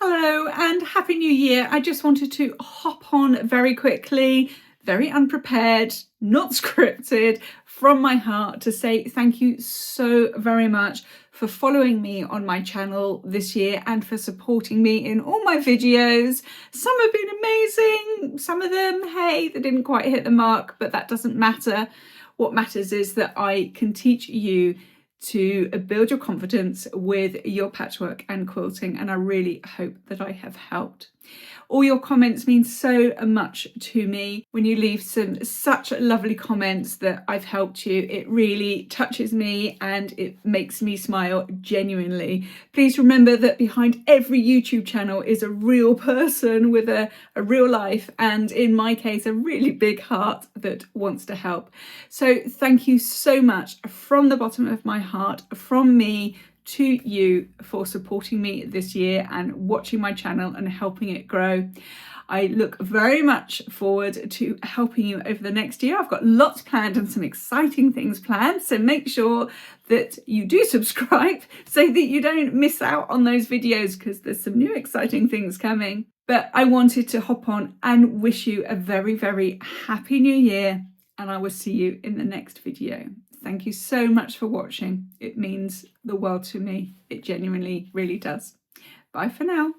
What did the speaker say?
Hello and Happy New Year. I just wanted to hop on very quickly, very unprepared, not scripted, from my heart to say thank you so very much for following me on my channel this year and for supporting me in all my videos. Some have been amazing, some of them, hey, they didn't quite hit the mark, but that doesn't matter. What matters is that I can teach you to build your confidence with your patchwork and quilting, and I really hope that I have helped. All your comments mean so much to me. When you leave such lovely comments that I've helped you, it really touches me and it makes me smile genuinely. Please remember that behind every YouTube channel is a real person with a real life, and in my case, a really big heart that wants to help. So thank you so much from the bottom of my heart, from me to you, for supporting me this year and watching my channel and helping it grow. I look very much forward to helping you over the next year. I've got lots planned and some exciting things planned, so make sure that you do subscribe so that you don't miss out on those videos, because there's some new exciting things coming. But I wanted to hop on and wish you a very, very happy new year, and I will see you in the next video. Thank you so much for watching. It means the world to me. It genuinely really does. Bye for now.